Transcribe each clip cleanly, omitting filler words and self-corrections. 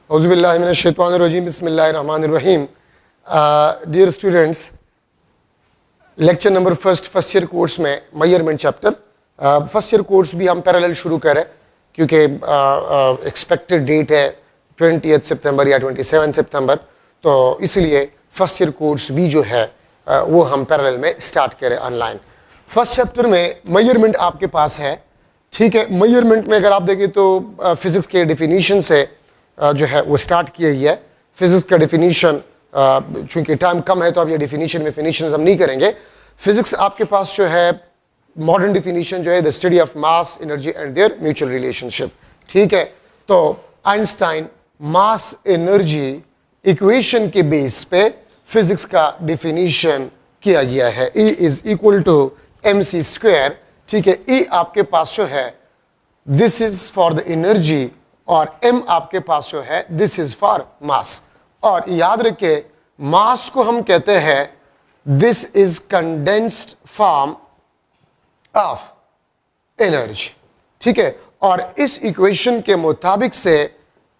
औज़ुबिल्लाहिमिनश्शैतानिर्रजीम बिस्मिल्लाहिर्रहमानिर्रहीम। Dear students, lecture number first year course में measurement chapter first year course भी हम पैरेलल शुरू करें क्योंकि एक्सपेक्टेड डेट है 20 सितंबर या 27 सितंबर, तो इसलिए फर्स्ट ईयर कोर्स भी जो है वो हम पैरेलल में स्टार्ट करें ऑनलाइन। फर्स्ट चैप्टर में मेजरमेंट आपके पास है, ठीक है। मेजरमेंट में अगर आप देखें तो फिजिक्स के डिफिनीशन से जो है वो स्टार्ट किया ही है। फिजिक्स का डिफिनीशन, चूंकि टाइम कम है तो अब ये डिफिनीशन हम नहीं करेंगे। फिजिक्स आपके पास जो है मॉडर्न डिफिनीशन जो है the study of mass, energy and their mutual relationship, ठीक है। तो आइंस्टाइन मास एनर्जी इक्वेशन के बेस पे फिजिक्स का डिफिनीशन किया गया है। E is equal to mc square, ठीक है। E आपके पास जो है this is for the energy और m आपके पास जो है दिस इज फॉर मास। और याद रखे मास को हम कहते हैं this is condensed form of energy, ठीक है। और इस इक्वेशन के मुताबिक से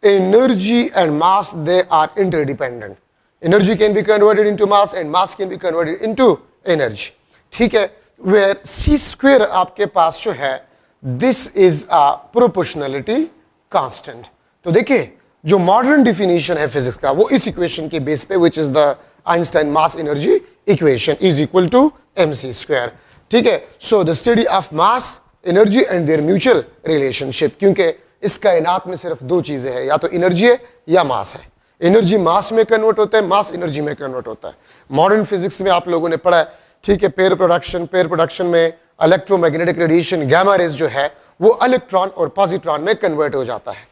energy and mass they are interdependent. Energy can be converted into mass and mass can be converted into energy, ठीक है। वेयर c स्क्वायर आपके पास जो है this is a proportionality constant. तो देखिए जो मॉडर्न डिफिनीशन है फिजिक्स का वो इस इक्वेशन के बेस पे which is the Einstein mass energy equation is equal to mc square, ठीक है। So the study of mass, energy and their mutual relationship, क्योंकि इस कायनात में सिर्फ दो चीजें हैं, या तो एनर्जी है या मास है। एनर्जी मास में कन्वर्ट होता है, मास एनर्जी में कन्वर्ट होता है। मॉडर्न फिजिक्स में आप लोगों ने पढ़ा है, ठीक है। पेयर प्रोडक्शन में इलेक्ट्रोमैग्नेटिक रेडिएशन गामा रेज जो है वो इलेक्ट्रॉन और पॉजिट्रॉन में कन्वर्ट हो जाता है,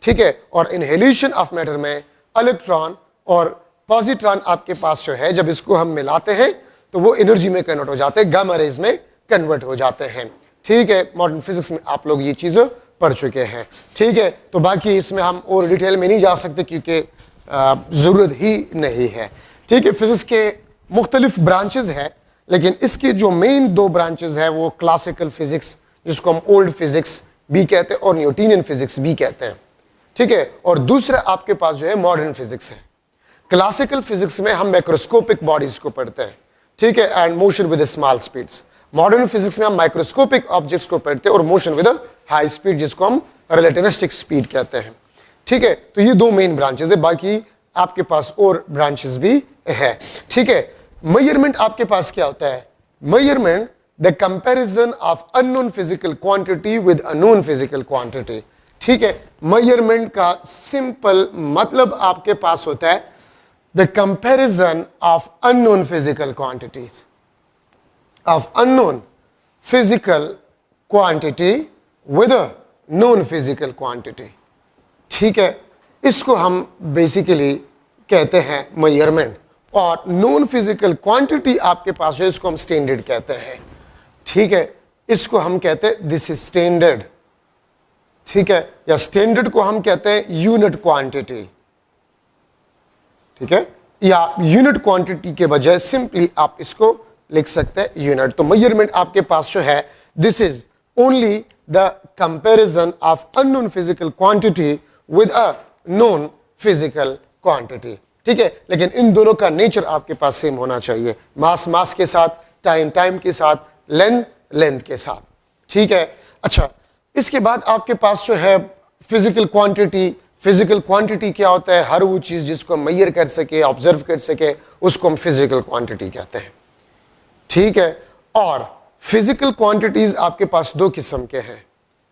ठीक है। और इनहेलेशन ऑफ मैटर में इलेक्ट्रॉन और पॉजिट्रॉन आपके पास जो है जब इसको हम मिलाते हैं तो वो एनर्जी में कन्वर्ट हो जाते हैं, गामा रेज में कन्वर्ट हो जाते हैं, ठीक है। मॉडर्न फिजिक्स में आप लोग ये चीजें पढ़ चुके हैं, ठीक है। तो बाकी इसमें हम और डिटेल में नहीं जा सकते क्योंकि जरूरत ही नहीं है, ठीक है। फिजिक्स के मुख्तलिफ ब्रांचेस हैं, लेकिन इसके जो मेन दो ब्रांचेस है वो क्लासिकल फिजिक्स जिसको हम ओल्ड फिजिक्स भी कहते हैं और न्यूटनियन फिजिक्स भी कहते हैं, ठीक है। और दूसरा आपके पास जो है मॉडर्न फिजिक्स है। क्लासिकल फिजिक्स में हम मैक्रोस्कोपिक बॉडीज को पढ़ते हैं, ठीक है, and motion with small speeds. Modern physics में हम माइक्रोस्कोपिक ऑब्जेक्ट्स को पढ़ते हैं और मोशन विद हाई स्पीड जिसको हम रिलेटिविस्टिक स्पीड कहते हैं, ठीक है। तो ये दो मेन ब्रांचेस है, बाकी आपके पास और ब्रांचेस भी है, ठीक है। मेजरमेंट आपके पास क्या होता है? Measurement the comparison of unknown physical quantity with unknown physical quantity, ठीक है। मेजरमेंट का सिंपल मतलब आपके पास होता है the comparison of unknown physical quantities, of unknown physical quantity with a known physical quantity, ठीक है। इसको हम बेसिकली कहते हैं मेजरमेंट। और नॉन फिजिकल क्वांटिटी आपके पास है, इसको हम स्टैंडर्ड कहते हैं, ठीक है। इसको हम कहते हैं दिस इज स्टैंडर्ड, ठीक है। या स्टैंडर्ड को हम कहते हैं यूनिट क्वांटिटी, ठीक है। या यूनिट क्वांटिटी के बजाय सिंपली आप इसको लिख सकते हैं यूनिट। तो मेजरमेंट आपके पास जो है this is only the comparison of unknown physical quantity with a known physical quantity, ठीक है। लेकिन इन दोनों का नेचर आपके पास सेम होना चाहिए, मास के साथ, टाइम के साथ, लेंथ के साथ, ठीक है। अच्छा, इसके बाद आपके पास जो है फिजिकल क्वांटिटी क्या होता है? हर वो चीज जिसको हम मेजर कर सके, ऑब्जर्व कर सके, उसको हम फिजिकल क्वांटिटी कहते हैं, ठीक है। और फिजिकल क्वांटिटीज आपके पास दो किस्म के हैं,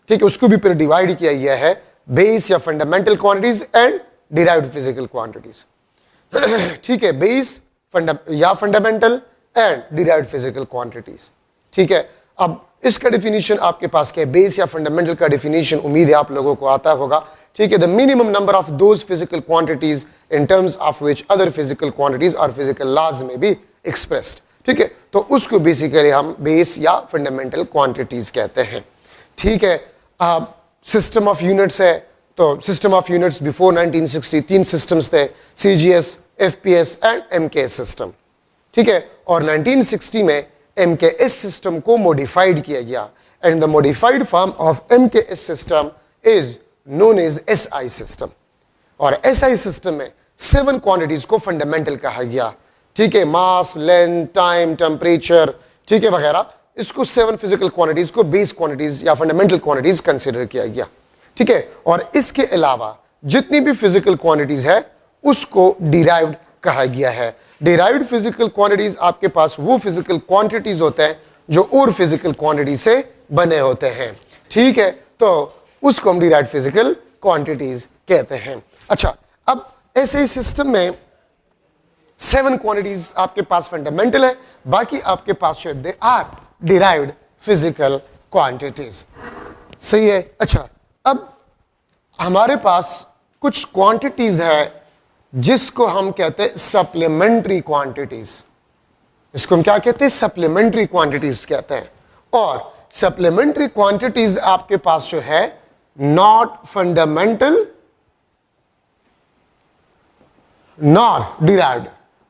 ठीक है। उसको भी फिर डिवाइड किया गया है बेस या fundamental quantities and derived physical quantities, ठीक है। बेस या fundamental and derived physical quantities, ठीक है। अब इसका डिफिनीशन आपके पास क्या है? बेस या फंडामेंटल का डिफिनीशन उम्मीद है आप लोगों को आता होगा, ठीक है। The minimum number of those physical quantities in terms of which other physical quantities और फिजिकल लॉज में बी एक्सप्रेस्ड, ठीक है। तो उसको बेसिकली हम बेस या फंडामेंटल क्वांटिटीज कहते हैं, ठीक है। सिस्टम ऑफ यूनिट्स है, तो सिस्टम ऑफ यूनिट्स बिफोर 1960 तीन सिस्टम्स थे, CGS, FPS and MKS system, ठीक है। और 1960 में MKS सिस्टम को मॉडिफाइड किया गया and the modified form of MKS system is known as SI system. और एसआई सिस्टम में 7 क्वांटिटीज को फंडामेंटल कहा गया, ठीक है, मास, लेंथ, टाइम, टेम्परेचर, ठीक है, वगैरह। इसको 7 फिजिकल क्वांटिटीज को बेस क्वांटिटीज या फंडामेंटल क्वांटिटीज कंसीडर किया गया, ठीक है। और इसके अलावा जितनी भी फिजिकल क्वांटिटीज है उसको डिराइव्ड कहा गया है। डिराइव्ड फिजिकल क्वांटिटीज आपके पास वो फिजिकल क्वांटिटीज होते हैं जो और फिजिकल क्वांटिटी से बने होते हैं, ठीक है, तो उसको हम डिराइव्ड फिजिकल क्वांटिटीज कहते हैं। अच्छा, अब ऐसे ही सिस्टम में 7 क्वांटिटीज आपके पास फंडामेंटल है, बाकी आपके पास they are derived physical quantities, सही है। अच्छा, अब हमारे पास कुछ क्वांटिटीज है जिसको हम कहते हैं सप्लीमेंट्री क्वांटिटीज। इसको हम क्या कहते हैं? सप्लीमेंट्री क्वांटिटीज कहते हैं। और सप्लीमेंट्री क्वांटिटीज आपके पास जो है नॉट फंडामेंटल नॉर डिराइव्ड।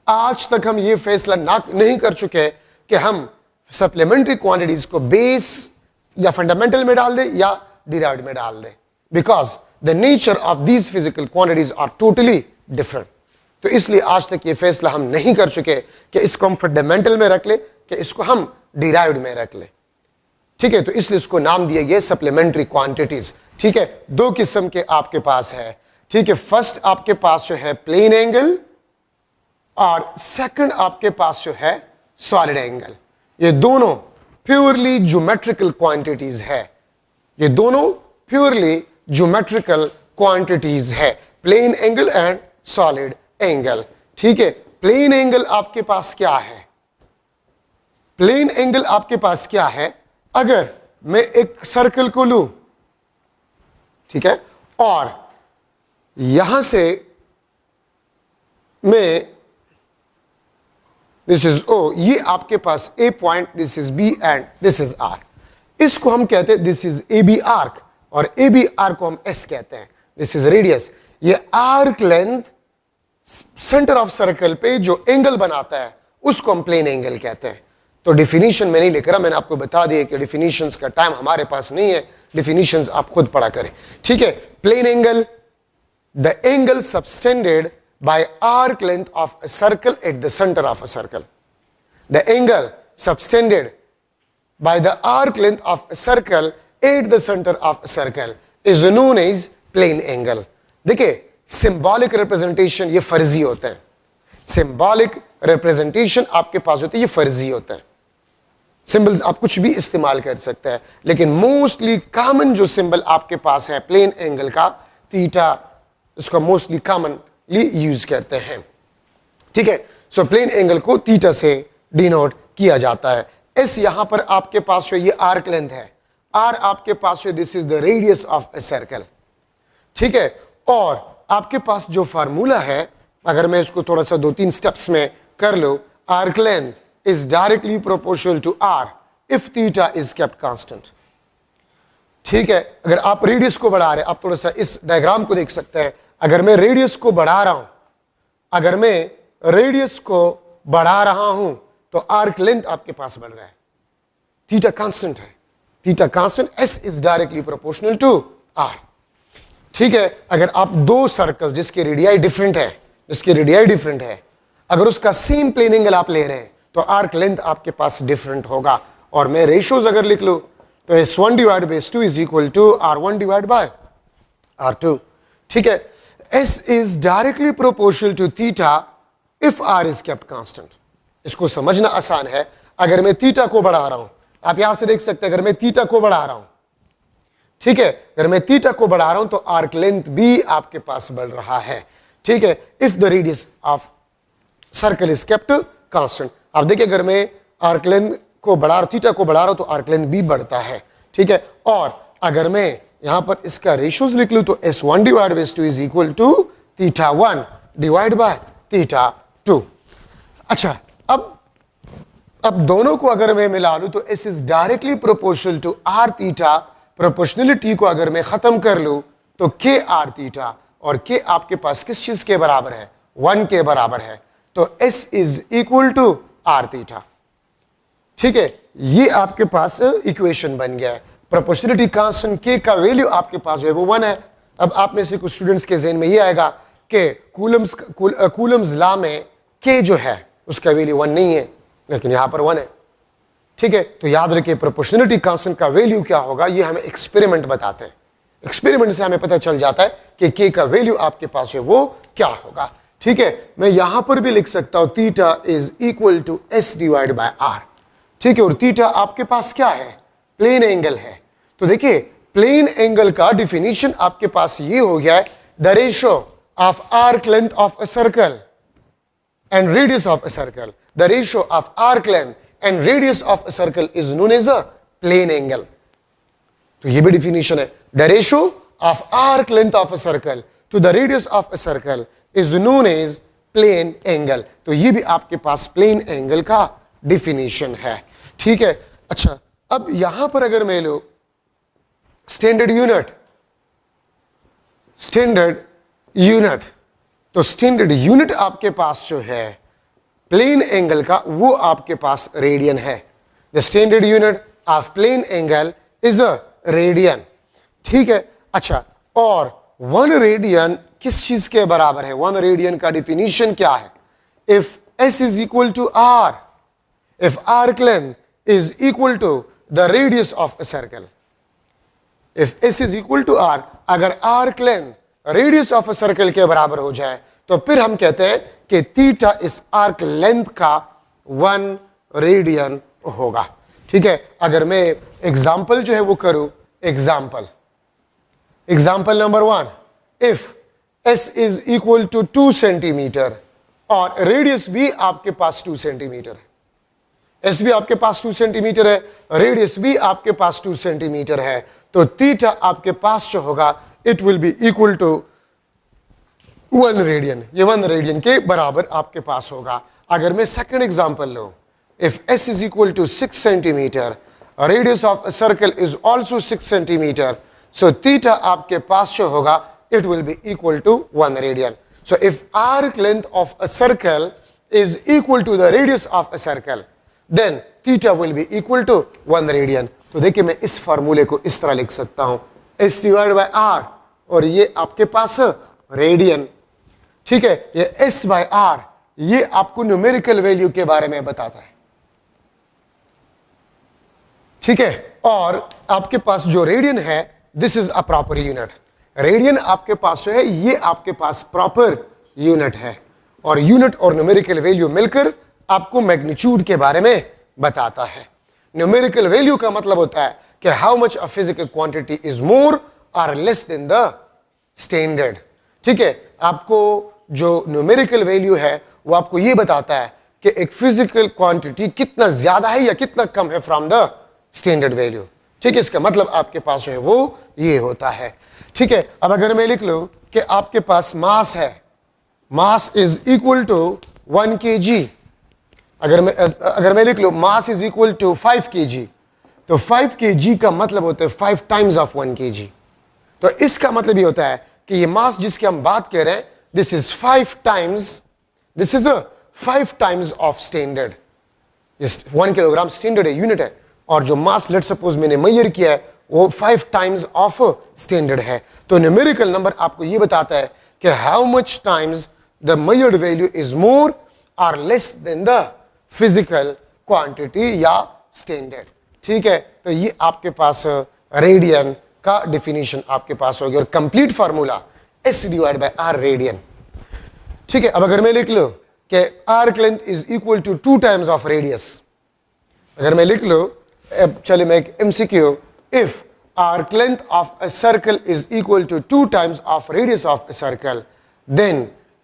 आज तक हम ये फैसला नहीं कर चुके कि हम सप्लीमेंट्री क्वांटिटीज को बेस या फंडामेंटल में डाल दें या डिराइव्ड में डाल दें, because the nature of these physical quantities are totally different. तो इसलिए आज तक ये फैसला हम नहीं कर चुके कि इसको हम फंडामेंटल में रख ले कि इसको हम डिराइव्ड में रख ले, ठीक है। तो इसलिए इसको नाम दिया गया सप्लीमेंट्री क्वांटिटीज, ठीक है। 2 किस्म के आपके पास है, ठीक है। फर्स्ट आपके पास जो है प्लेन एंगल और सेकंड आपके पास जो है सॉलिड एंगल। ये दोनों प्योरली ज्योमेट्रिकल क्वांटिटीज है, ये दोनों प्योरली ज्योमेट्रिकल क्वांटिटीज है, plane angle and solid angle, ठीक है। प्लेन एंगल आपके पास क्या है? प्लेन एंगल आपके पास क्या है? अगर मैं एक सर्कल को लूं, ठीक है, और यहां से मैं दिस इज ओ, ये आपके पास A point, this is B and this is R. इसको हम कहते हैं this is A B arc, और ए बी आर्क को हम एस कहते हैं, दिस इज रेडियस। ये arc length center of circle पे जो एंगल बनाता है उसको हम प्लेन एंगल कहते हैं। तो डिफिनीशन में नहीं लिख रहा, मैंने आपको बता दिया कि डिफिनीशंस का टाइम हमारे पास नहीं है, डिफिनीशंस आप खुद पढ़ा करें, ठीक है। Plane angle, the angle subtended by arc length of a circle at the center of a circle. The angle subtended by the arc length of a circle at the center of a circle is known as plane angle. देखिए, symbolic representation ये फर्जी होते हैं, symbolic representation आपके पास होती है, ये फर्जी होता है। सिंबल्स आप कुछ भी इस्तेमाल कर सकते हैं, लेकिन मोस्टली कॉमन जो सिंबल आपके पास है प्लेन एंगल का, थीटा, इसका मोस्टली कॉमन यूज करते हैं, ठीक है। सो प्लेन एंगल को थीटा से डिनोट किया जाता है। एस यहां पर आपके पास जो ये आर्क लेंथ है, आर आपके पास जो this is the radius of a circle, ठीक है। और आपके पास जो फार्मूला है, अगर मैं इसको थोड़ा सा 2-3 स्टेप्स में कर लो, arc length is directly proportional to R if theta is kept constant, ठीक है। अगर आप रेडियस को बढ़ा रहे हैं, आप थोड़ा सा इस डायग्राम को देख सकते हैं, अगर मैं रेडियस को बढ़ा रहा हूं, अगर मैं रेडियस को बढ़ा रहा हूं तो आर्क लेंथ आपके पास बढ़ रहा है, थीटा कांस्टेंट है, theta constant, S is directly proportional to R, ठीक है। अगर आप 2 सर्कल जिसके रेडियाई डिफरेंट है, अगर उसका सेम प्लेन एंगल आप ले रहे हैं तो आर्क लेंथ आपके पास डिफरेंट होगा। और मैं रेशियोज अगर लिख लूं तो S1 divide by S2 is equal to R1 divide by R2, ठीक है। S is directly proportional to theta if R is kept constant. इसको समझना आसान है। अगर मैं थीटा को बढ़ा रहा हूं, आप यहां से देख सकते हैं, अगर मैं थीटा को बढ़ा रहा हूं, ठीक है, अगर मैं थीटा को बढ़ा रहा हूं तो आर्क लेंथ भी आपके पास बढ़ रहा है, ठीक है, if the radius of circle is kept constant. आप देखिए, अगर मैं आर्क लेंथ को बढ़ा रहा, थीटा को बढ़ा रहा हूं तो आर्क लेंथ भी बढ़ता है, ठीक है। और अगर मैं यहां पर इसका रेशियोज लिख लूं तो S1 divide by S2 is equal to theta 1 divide by theta 2। अच्छा, अब दोनों को अगर मैं मिला लूं तो S is directly proportional to R theta. Proportionality को अगर मैं खत्म कर लूं तो K R थीटा, और K आपके पास किस चीज के बराबर है? 1 के बराबर है, तो S is equal to R theta, ठीक है। ये आपके पास इक्वेशन बन गया है। प्रोपोर्शनलिटी कांस्टेंट K का वैल्यू आपके पास जो है वो 1 है। अब आप में से कुछ स्टूडेंट्स के ज़हन में ये आएगा कि कूलम्स लॉ में के जो है उसका वैल्यू 1 नहीं है, लेकिन यहां पर 1 है। ठीक है, तो याद रखिए प्रोपोर्शनलिटी कांस्टेंट का वैल्यू क्या होगा ये हमें एक्सपेरिमेंट बताते हैं। एक्सपेरिमेंट से हमें पता चल जाता है कि के का वैल्यू आपके पास है वो क्या होगा। ठीक है, मैं यहां पर भी लिख सकता हूं theta is equal to S divide by R. ठीक है, और थीटा आपके पास क्या है, प्लेन एंगल है। तो देखिए प्लेन एंगल का डिफिनीशन आपके पास ये हो गया है, the ratio of arc length of a circle and radius of a circle. The ratio of arc length and radius of a circle is known as a plane angle. तो ये भी definition है, the ratio of arc length of a circle to the radius of a circle is known as plane angle. तो ये भी आपके पास plane angle का definition है। ठीक है, अच्छा अब यहां पर अगर मैं लो standard unit, तो स्टैंडर्ड यूनिट आपके पास जो है प्लेन एंगल का वो आपके पास रेडियन है। The standard unit of plane angle is a radian. ठीक है, अच्छा और 1 रेडियन किस चीज के बराबर है, 1 रेडियन का डिफिनीशन क्या है, if S is equal to R, if arc length is equal to the radius of a circle, if S is equal to R, अगर arc length radius of a circle के बराबर हो जाए तो फिर हम कहते हैं कि थीटा इस आर्क लेंथ का 1 रेडियन होगा। ठीक है, अगर मैं एग्जांपल जो है वो करूं, example number 1, if S is equal to 2 centimetre और रेडियस भी आपके पास 2 सेंटीमीटर है, एस भी आपके पास 2 सेंटीमीटर है, रेडियस भी आपके पास 2 सेंटीमीटर है, तो थीटा आपके पास जो होगा it will be equal to 1 radian, ये 1 रेडियन के बराबर आपके पास होगा। अगर मैं सेकंड एग्जांपल लूं, if S is equal to 6 centimetre, radius of a circle is also 6 centimetre, so theta आपके पास जो होगा it will be equal to 1 radian. So if arc length of a circle is equal to the radius of a circle, then theta will be equal to 1 radian. तो देखिए मैं इस फार्मूले को इस तरह लिख सकता हूं, एस डिवाइड बाय आर, और ये आपके पास रेडियन। ठीक है, ये एस बाय आर ये आपको न्यूमेरिकल वैल्यू के बारे में बताता है। ठीक है, और आपके पास जो रेडियन है this is a proper unit. Radian आपके पास जो है ये आपके पास प्रॉपर यूनिट है, और यूनिट और न्यूमेरिकल वैल्यू मिलकर आपको मैग्नीट्यूड के बारे में बताता है। न्यूमेरिकल वैल्यू का मतलब होता है कि how much a physical quantity is more और लेस देन द स्टैंडर्ड। ठीक है, आपको जो न्यूमेरिकल वैल्यू है वो आपको ये बताता है कि एक फिजिकल क्वांटिटी कितना ज्यादा है या कितना कम है फ्रॉम द स्टैंडर्ड वैल्यू। ठीक है, इसका मतलब आपके पास जो है वो ये होता है। ठीक है, अब अगर मैं लिख लूं कि आपके पास मास है, mass is equal to 1 kg, अगर मैं लिख लूं mass is equal to 5 kg, तो 5 kg का मतलब होता है 5 टाइम्स ऑफ 1 kg। तो इसका मतलब ये होता है कि ये मास जिसकी हम बात कर रहे हैं this is 5 times of standard. 1 kilogram standard है, यूनिट है, और जो मास लेट सपोज मैंने मेजर किया है वो 5 टाइम्स ऑफ स्टैंडर्ड है। तो न्यूमेरिकल नंबर आपको ये बताता है कि how much times the measured value is more और less than the physical quantity या स्टैंडर्ड। ठीक है, तो ये आपके पास रेडियन का डिफिनीशन आपके पास हो गया, और complete formula S divide by R radian. ठीक है, अब अगर मैं लिख लूं कि arc length is equal to 2 times of radius, अगर मैं लिख लूं, चलिए मैं एक MCQ, if arc length of a circle is equal to 2 times of radius of a circle, then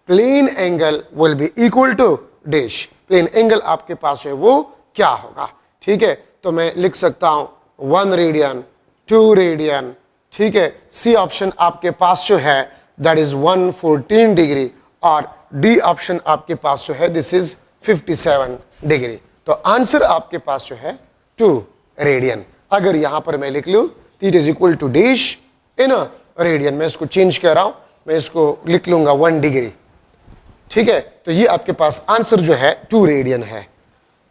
plane angle will be equal to dash. Plane angle आपके पास है वो क्या होगा। ठीक है, तो मैं लिख सकता हूं 1 रेडियन, 2 रेडियन। ठीक है, सी ऑप्शन आपके पास जो है दैट इज 114 डिग्री, और डी ऑप्शन आपके पास जो है दिस इज 57 डिग्री। तो आंसर आपके पास जो है 2 रेडियन। अगर यहां पर मैं लिख लूं theta is equal to dash in radian, मैं इसको चेंज कर रहा हूं, मैं इसको लिख लूंगा 1 डिग्री। ठीक है, तो ये आपके पास आंसर जो है 2 रेडियन है।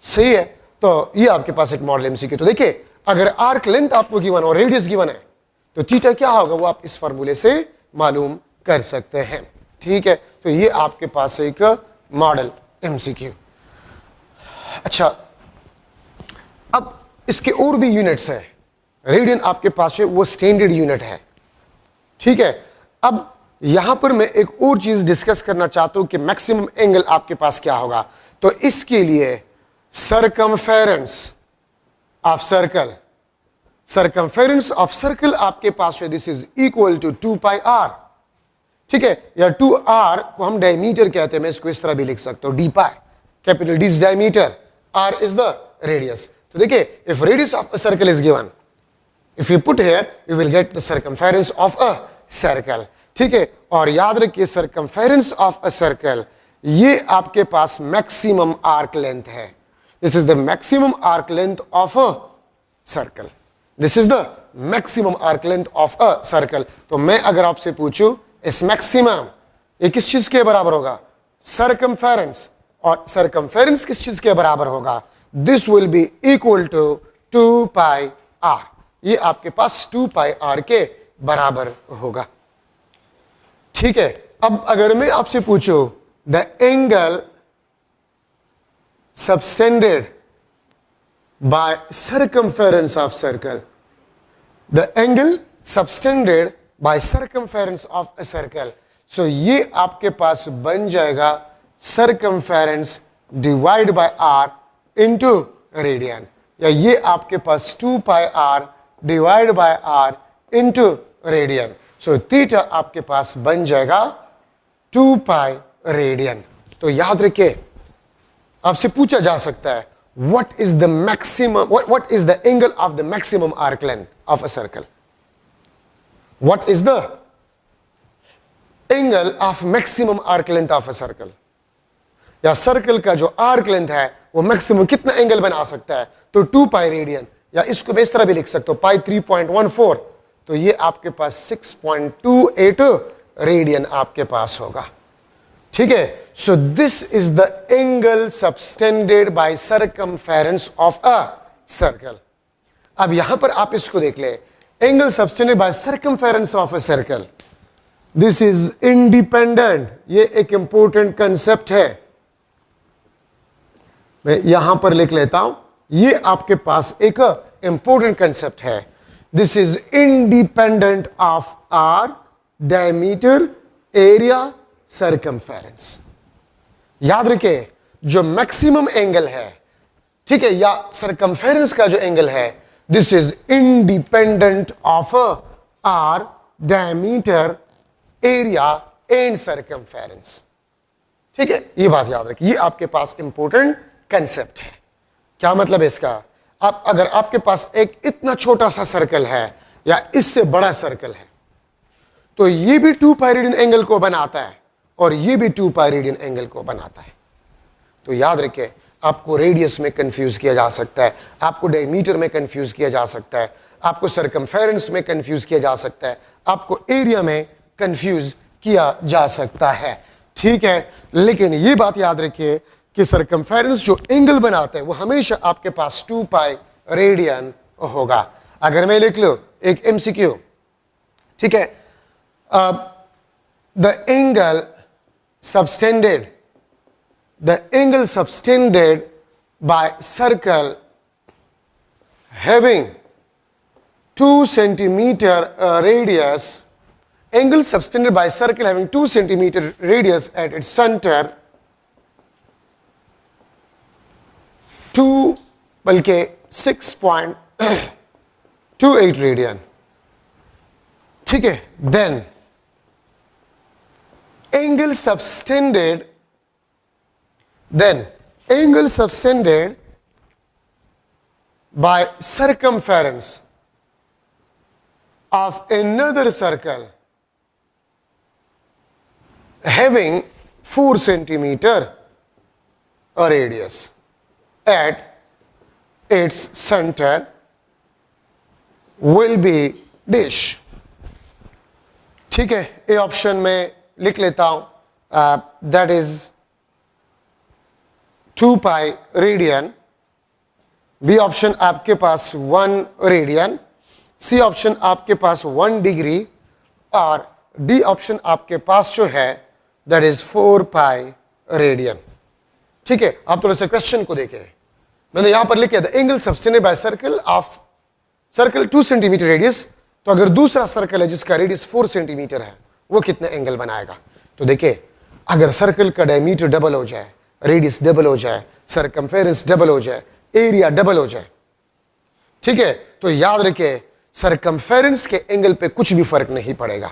सही है, तो ये आपके पास एक मॉडल एमसीक्यू। तो देखिए अगर आर्क लेंथ आपको गिवन और रेडियस गिवन है तो थीटा क्या होगा वो आप इस फार्मूले से मालूम कर सकते हैं। ठीक है, तो ये आपके पास एक मॉडल एमसीक्यू। अच्छा, अब इसके और भी यूनिट्स हैं। रेडियन आपके पास है वो स्टैंडर्ड यूनिट है, ठीक है। अब यहां पर मैं एक और चीज डिस्कस करना चाहता हूं कि मैक्सिमम एंगल आपके पास क्या होगा। तो इसके लिए circumference of circle, circumference of circle आपके पास है, this is equal to 2 pi R, ठीक है, या 2r को हम डायमीटर कहते हैं, मैं इसको इस तरह भी लिख सकता हूं, D pi, capital D is diameter, r is the radius. तो देखिए, if radius of a circle is given, if you put here you will get the circumference of a circle, ठीक है। और याद रखिए सरकमफेरेंस ऑफ अ सर्कल ये आपके पास maximum arc length है, this is the maximum arc length of a circle, this is the maximum arc length of a circle. तो मैं अगर आपसे पूछूं इस मैक्सिमम ये किस चीज के बराबर होगा, सरकमफेरेंस, और सरकमफेरेंस किस चीज के बराबर होगा, this will be equal to 2 pi R, ये आपके पास 2 पाई आर के बराबर होगा, ठीक है। अब अगर मैं आपसे पूछूं the angle subtended by circumference of circle, the angle subtended by circumference of a circle, so ये आपके पास बन जाएगा circumference divide by R into radian, या ये आपके पास 2 pi R divide by R into radian. So theta आपके पास बन जाएगा 2 पाई रेडियन। तो याद रखिए, आपसे पूछा जा सकता है what is the maximum, what is the angle of the maximum arc length of a circle, what is the angle of maximum arc length of a circle, या सर्कल का जो आर्क लेंथ है वो मैक्सिमम कितना angle बना सकता है, तो 2 पाई रेडियन, या इसको मैं इस तरह भी लिख सकता हूं पाई 3.14, तो ये आपके पास 6.28 रेडियन आपके पास होगा, ठीक है। So this is the angle subtended by circumference of a circle. अब यहां पर आप इसको देख ले, angle subtended by circumference of a circle, this is independent, ये एक इंपॉर्टेंट कंसेप्ट है, मैं यहां पर लिख लेता हूं, ये आपके पास एक इंपॉर्टेंट कंसेप्ट है, this is independent of R, diameter, area, circumference. याद रखिए जो मैक्सिमम एंगल है, ठीक है, या सरकमफेरेंस का जो एंगल है, this is independent of R, diameter, area and circumference, ठीक है, ये बात याद रखिए, ये आपके पास इंपॉर्टेंट कंसेप्ट है। क्या मतलब है इसका, आप अगर आपके पास एक इतना छोटा सा सर्कल है या इससे बड़ा सर्कल है, तो ये भी 2 पाई रेडियन एंगल को बनाता है और ये भी 2 पाई रेडियन एंगल को बनाता है। तो याद रखिए, आपको रेडियस में कंफ्यूज किया जा सकता है, आपको डायमीटर में कंफ्यूज किया जा सकता है, आपको सरकमफेरेंस में कंफ्यूज किया जा सकता है, आपको एरिया में कंफ्यूज किया जा सकता है, ठीक है। लेकिन ये बात याद रखिए कि सरकमफेरेंस जो एंगल बनाता है वो हमेशा आपके पास 2 पाई रेडियन होगा। अगर मैं लिख लूं एक एमसीक्यू, ठीक है, the angle subtended, the angle subtended by circle having 2 centimeter radius, angle subtended by circle having 2 centimeter radius at its center, 2 बल्कि 6.28 रेडियन, ठीक है। then angle subtended by circumference of another circle having 4 centimeter radius at its center will be dash, ठीक है। A option में लिख लेता हूं, that is 2 pi radian, B option आपके पास 1 रेडियन, सी ऑप्शन आपके पास 1 डिग्री, और डी ऑप्शन आपके पास जो है दैट इज 4 पाई रेडियन। ठीक है, आप थोड़ा सा क्वेश्चन को देखें, मैंने यहां पर लिखा the angle subtended by circle of circle 2 centimetre radius. तो अगर दूसरा सर्कल है जिसका रेडियस 4 सेंटीमीटर है, वो कितने एंगल बनाएगा? तो देखिए, अगर सर्कल का डायमीटर डबल हो जाए, रेडियस डबल हो जाए, सरकमफेरेंस डबल हो जाए, एरिया डबल हो जाए, ठीक है, तो याद रखिए सरकमफेरेंस के एंगल पे कुछ भी फर्क नहीं पड़ेगा,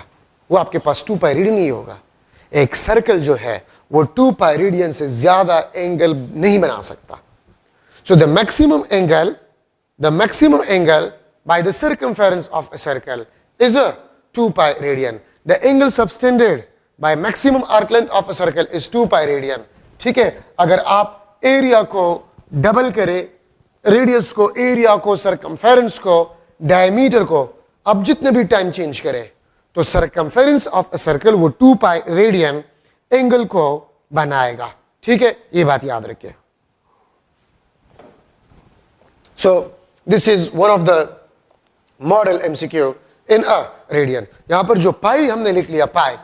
वो आपके पास 2 पाई रेडियन ही होगा। एक सर्कल जो है वो 2 पाई रेडियन से ज्यादा एंगल नहीं बना सकता। So the maximum angle by the circumference of a circle is a 2 pi radian. The angle subtended by maximum arc length of a circle is 2 pi radian. ठीक है, अगर आप एरिया को डबल करें, रेडियस को, एरिया को, circumference को, diameter को, अब जितने भी टाइम चेंज करें तो सरकमफेरेंस ऑफ अ सर्कल वो 2 पाई रेडियन एंगल को बनाएगा। ठीक है, ये बात याद रखिए। So this is one of the model MCQ in a radian. यहां पर जो पाई हमने लिख लिया पाई,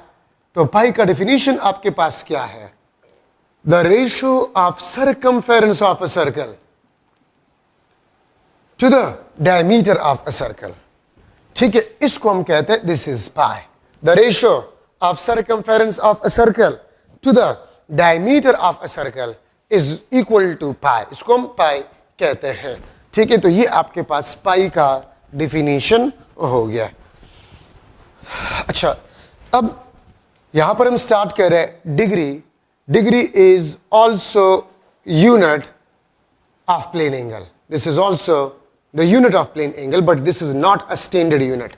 तो पाई का डेफिनेशन आपके पास क्या है? The ratio of circumference of a circle to the diameter of a circle. ठीक है, इसको हम कहते हैं this is pi. The ratio of circumference of a circle to the diameter of a circle is equal to pi. इसको हम पाई कहते हैं। ठीक है, तो ये आपके पास पाई का डिफिनीशन हो गया। अच्छा, अब यहां पर हम स्टार्ट कर रहे हैं degree. Degree is also unit of plane angle. This is also the unit of plane angle, but this is not a standard unit.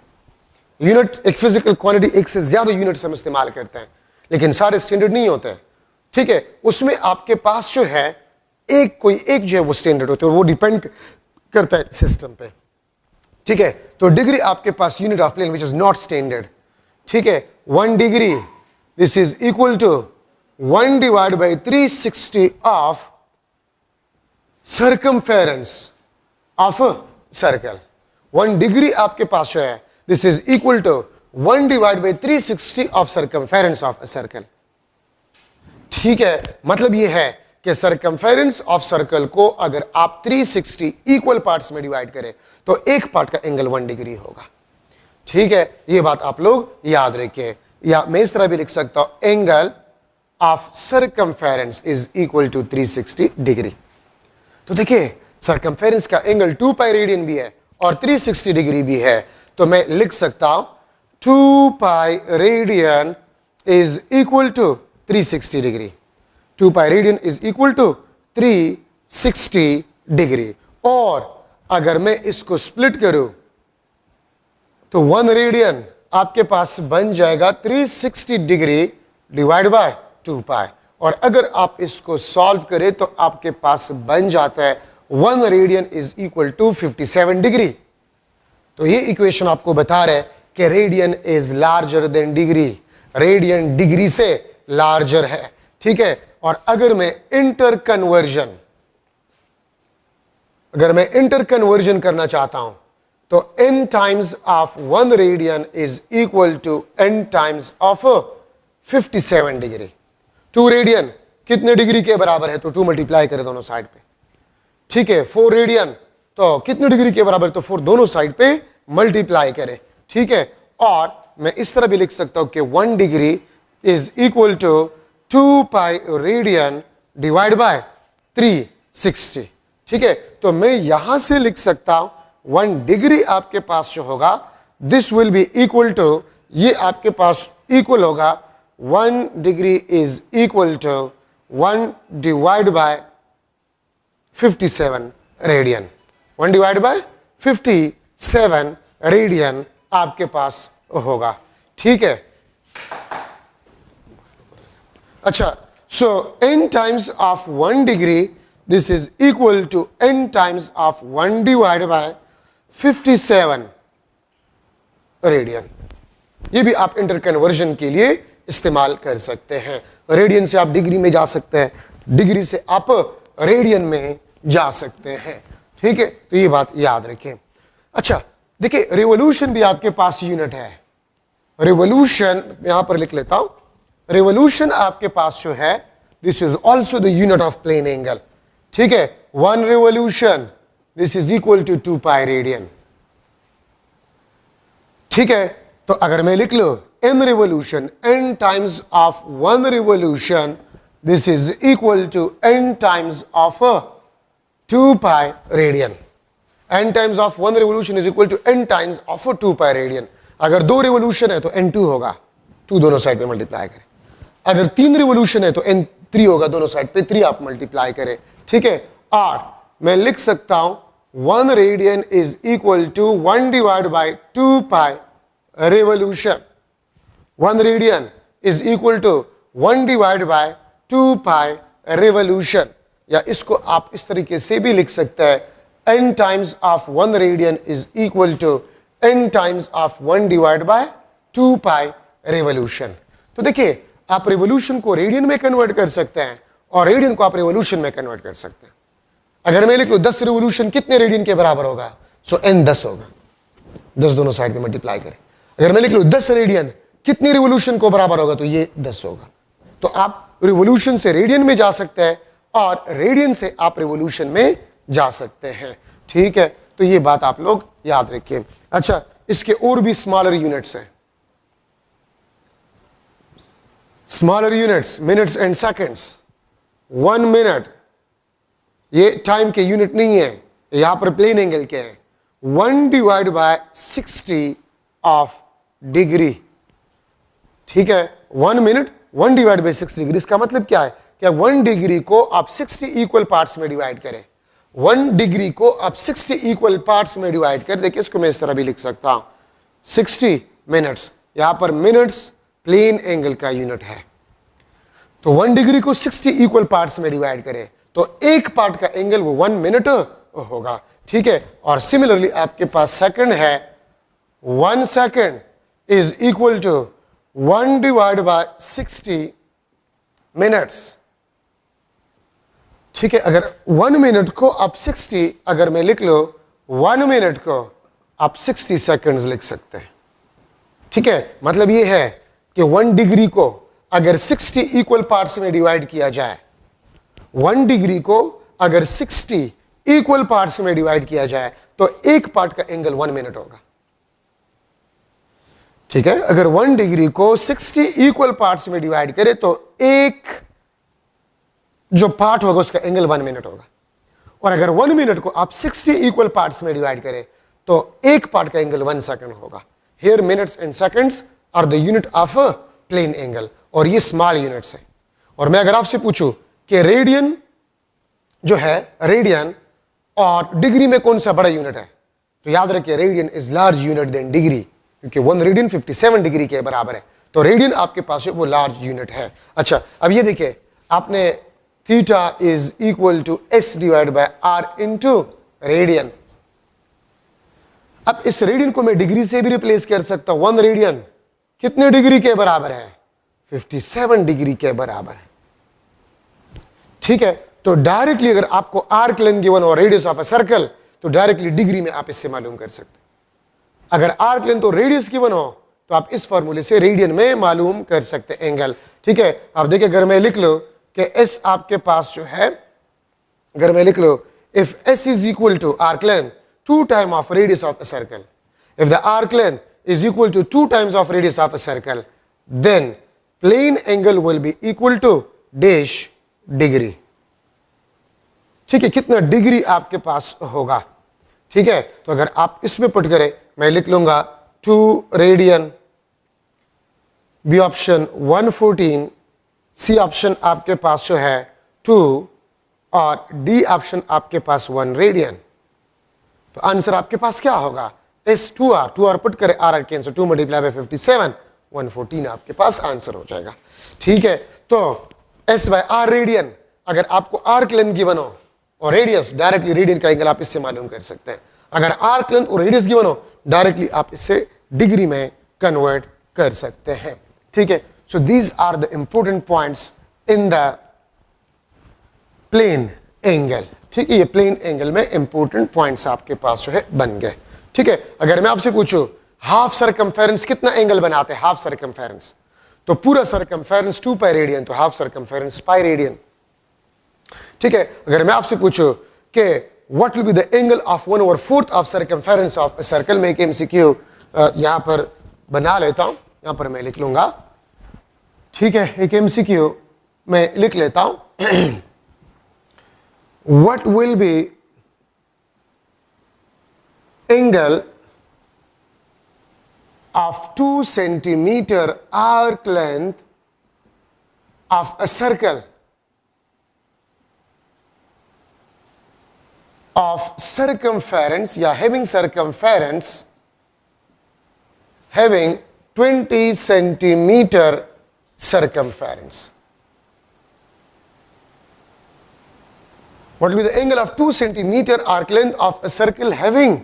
Unit एक फिजिकल क्वांटिटी, एक से ज्यादा यूनिट्स हम इस्तेमाल करते हैं, लेकिन सारे स्टैंडर्ड नहीं होते हैं। ठीक है, उसमें आपके पास जो है कोई एक जो है वो स्टैंडर्ड होते हैं, वो डिपेंड करता है सिस्टम पे। ठीक है, तो डिग्री आपके पास unit of plane which is not standard. ठीक है, 1 degree this is equal to 1 divide by 360 of circumference of a circle. 1 degree आपके पास जो है this is equal to 1 divide by 360 of circumference of a circle. ठीक है, मतलब ये है कि सरकमफेरेंस ऑफ सर्कल को अगर आप 360 इक्वल पार्ट्स में डिवाइड करें तो एक पार्ट का एंगल 1 डिग्री होगा। ठीक है, ये बात आप लोग याद रखिए। या मैं इस तरह भी लिख सकता हूं, angle of circumference is equal to 360 degree. तो देखिए, सरकमफेरेंस का एंगल 2 पाई रेडियन भी है और 360 डिग्री भी है, तो मैं लिख सकता हूं 2 pi radian is equal to 360 degree. 2 pi radian is equal to 360 degree. और अगर मैं इसको स्प्लिट करूं तो 1 रेडियन आपके पास बन जाएगा 360 डिग्री डिवाइड बाय 2 पाई। और अगर आप इसको सॉल्व करें तो आपके पास बन जाता है 1 radian is equal to 57 degree. तो ये इक्वेशन आपको बता रहा है कि radian is larger than degree. Radian degree से लार्जर है। ठीक है, और अगर मैं इंटर कन्वर्जन करना चाहता हूं तो n times of 1 radian is equal to n times of 57 degree. 2 radian कितने डिग्री के बराबर है? तो 2 मल्टीप्लाई करें दोनों साइड पे। ठीक है, 4 रेडियन तो कितने डिग्री के बराबर? तो 4 दोनों साइड पे मल्टीप्लाई करें। ठीक है, और मैं इस तरह भी लिख सकता हूं कि 1 degree is equal to 2 pi radian divide by 360। ठीक है, तो मैं यहां से लिख सकता हूं 1 डिग्री आपके पास जो होगा this will be equal to, ये आपके पास इक्वल होगा 1 degree is equal to 1 divide by 57 radian. 1 divide by 57 radian आपके पास होगा। ठीक है, अच्छा, so n times of 1 degree this is equal to n times of 1 divide by 57 radian. ये भी आप इंटर कन्वर्जन के लिए इस्तेमाल कर सकते हैं। रेडियन से आप डिग्री में जा सकते हैं, डिग्री से आप रेडियन में जा सकते हैं। ठीक है, तो ये बात याद रखें। अच्छा, देखिए, रिवॉल्यूशन भी आपके पास यूनिट है। रिवॉल्यूशन यहां पर लिख लेता हूं, रिवोल्यूशन आपके पास जो है, this is also the unit of plane angle. ठीक है, 1 revolution this is equal to 2 pi radian. ठीक है, तो अगर मैं लिख लो n revolution, n times of 1 revolution, this is equal to n times of 2 pi radian. n times of 1 revolution is equal to n times of 2 pi radian. अगर 2 revolution है तो n2 होगा, 2 दोनों साइड पे मल्टीप्लाई करें। अगर 3 revolution है तो n3 होगा, दोनों साइड पे 3 आप मल्टीप्लाई करें। ठीक है, और मैं लिख सकता हूं 1 radian is equal to 1 divide by 2 pi revolution. 1 radian is equal to 1 divide by 2 pi revolution. या इसको आप इस तरीके से भी लिख सकते हैं, n times of 1 radian is equal to n times of 1 divide by 2 pi revolution. तो देखिए, आप रिवोल्यूशन को रेडियन में कन्वर्ट कर सकते हैं और रेडियन को आप रिवोल्यूशन में कन्वर्ट कर सकते हैं। अगर मैं लिख लूं 10 रिवोल्यूशन कितने रेडियन के बराबर होगा, सो n 10 होगा, 10 दोनों साइड में मल्टीप्लाई करें। अगर मैं लिख लूं 10 रेडियन कितनी रिवोल्यूशन को बराबर होगा, तो ये 10 होगा। तो आप रिवोल्यूशन से रेडियन में जा सकते हैं और रेडियन से आप रिवोल्यूशन में जा सकते हैं। ठीक है, तो ये बात आप लोग याद रखिए। अच्छा, इसके और भी स्मॉलर यूनिट्स हैं। Smaller units, minutes and seconds. 1 minute ये टाइम के यूनिट नहीं है, यहां पर प्लेन एंगल के हैं। 1 डिवाइड बाय 60 ऑफ डिग्री। ठीक है, 1 मिनट 1 डिवाइड बाय 60 डिग्री। इसका मतलब क्या है कि 1 डिग्री को आप 60 इक्वल पार्ट्स में डिवाइड करें। 1 डिग्री को आप 60 इक्वल पार्ट्स में डिवाइड कर, देखिए इसको मैं इस तरह भी लिख सकता हूं, 60 मिनट्स। यहां पर मिनट्स प्लेन एंगल का यूनिट है। तो 1 डिग्री को 60 इक्वल पार्ट्स में डिवाइड करें तो एक पार्ट का एंगल वो 1 मिनट होगा। ठीक है, और सिमिलरली आपके पास सेकंड है, 1 second is equal to 1 divide by 60 minutes. ठीक है, अगर 1 मिनट को आप 60, अगर मैं लिख लो 1 मिनट को आप 60 सेकंड्स लिख सकते हैं। ठीक है, मतलब ये है कि 1 डिग्री को अगर 60 इक्वल पार्ट्स में डिवाइड किया जाए, 1 डिग्री को अगर 60 इक्वल पार्ट्स में डिवाइड किया जाए तो एक पार्ट का एंगल 1 मिनट होगा। ठीक है, अगर 1 डिग्री को 60 इक्वल पार्ट्स में डिवाइड करें तो एक जो पार्ट होगा उसका एंगल 1 मिनट होगा। और अगर 1 मिनट को आप 60 इक्वल पार्ट्स में डिवाइड करें तो एक पार्ट का एंगल 1 सेकंड होगा। Here minutes and seconds are the unit of a plane angle, और ये स्मॉल यूनिट्स है। और मैं अगर आपसे पूछूं कि रेडियन जो है, रेडियन और डिग्री में कौन सा बड़ा यूनिट है, तो याद रखिए radian is large unit than degree, क्योंकि 1 रेडियन 57 डिग्री के बराबर है। तो रेडियन आपके पास है वो लार्ज यूनिट है। अच्छा, अब ये देखिए, आपने theta is equal to S divide by R into radian. अब इस रेडियन को मैं डिग्री से भी रिप्लेस कर सकता हूं। 1 रेडियन कितने डिग्री के बराबर है, 57 डिग्री के बराबर है। ठीक है, तो डायरेक्टली अगर आपको आर्क लेंथ गिवन और रेडियस ऑफ अ सर्कल, तो डायरेक्टली डिग्री में आप इससे मालूम कर सकते हैं। अगर आर्क लेंथ और रेडियस गिवन हो तो आप इस फॉर्मूले से रेडियन में मालूम कर सकते हैं एंगल। ठीक है, आप देखिए, अगर मैं लिख लो कि एस आपके पास जो है, अगर मैं लिख लो if S is equal to arc length 2 time of radius of a circle, if the arc length is equal to 2 times of radius of a circle, then plane angle will be equal to dash degree। ठीक है, कितना degree आपके पास होगा। ठीक है, तो अगर आप इसमें पुट करें, मैं लिख लूंगा 2 radian, B option 114, C option आपके पास जो है 2 और डी ऑप्शन आपके पास 1 रेडियन। तो आंसर आपके पास क्या होगा, एस 2R पुट करें, आर कैंसिल, 2 मल्टीप्लाई बाय 57, 114 आपके पास आंसर हो जाएगा। ठीक है, तो एस बाय आर रेडियन, अगर आपको आर्क लेंथ गिवन हो और रेडियस, डायरेक्टली रेडियन का एंगल आप इससे मालूम कर सकते हैं। अगर आर्क लेंथ और रेडियस गिवन हो, डायरेक्टली आप इससे डिग्री में कन्वर्ट कर सकते हैं। ठीक है, so these are the important points in the plane angle. ठीक है, ये प्लेन एंगल में इंपॉर्टेंट पॉइंट्स आपके पास जो है बन गए। ठीक है, अगर मैं आपसे पूछूं हाफ सरकमफेरेंस कितना एंगल बनाते हैं, हाफ सरकमफेरेंस, तो पूरा सरकमफेरेंस 2 पाई रेडियन, तो हाफ सरकमफेरेंस पाई रेडियन। ठीक है, अगर मैं आपसे पूछूं कि what will be the angle of 1/4 of circumference of a circle, में एक एमसीक्यू यहां पर बना लेता हूं, यहां पर मैं लिख लूंगा। ठीक है, एक एमसीक्यू मैं लिख लेता हूं। What will be angle of 2 centimeter arc length of a circle of circumference, या having circumference having 20 centimeter circumference. What will be the angle of 2 centimeter arc length of a circle having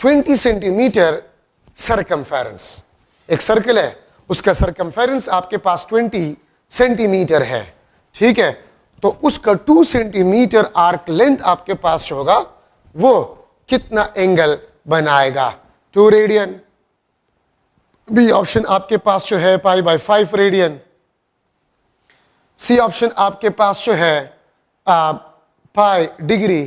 20 centimeter circumference? एक circle है, उसका circumference आपके पास 20 centimetre है। ठीक है, तो उसका 2 सेंटीमीटर आर्क लेंथ आपके पास होगा, वो कितना एंगल बनाएगा? 2 रेडियन। बी ऑप्शन आपके पास जो है π/5 रेडियन। सी ऑप्शन आपके पास जो है पाई डिग्री,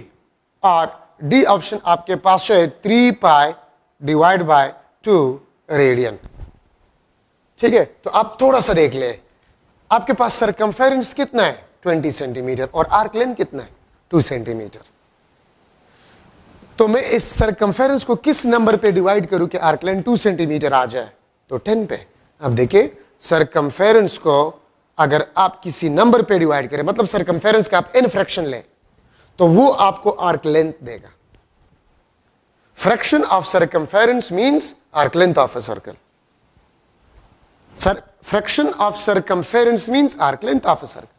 और डी ऑप्शन आपके पास जो है 3 पाई डिवाइड बाय 2 रेडियन। ठीक है, तो आप थोड़ा सा देख ले, आपके पास सरकमफेरेंस कितना है? 20 सेंटीमीटर, और आर्क लेंथ कितना है? 2 सेंटीमीटर। तो मैं इस सरकमफेरेंस को किस नंबर पे डिवाइड करूं कि आर्क लेंथ 2 सेंटीमीटर आ जाए? तो 10 पे। अब देखिए, सरकमफेरेंस को अगर आप किसी नंबर पे डिवाइड करें, मतलब सरकमफेरेंस का आप n फ्रैक्शन लें, तो वो आपको आर्क लेंथ देगा। Fraction of circumference means arc length of a circle. Fraction of circumference means arc length of a circle.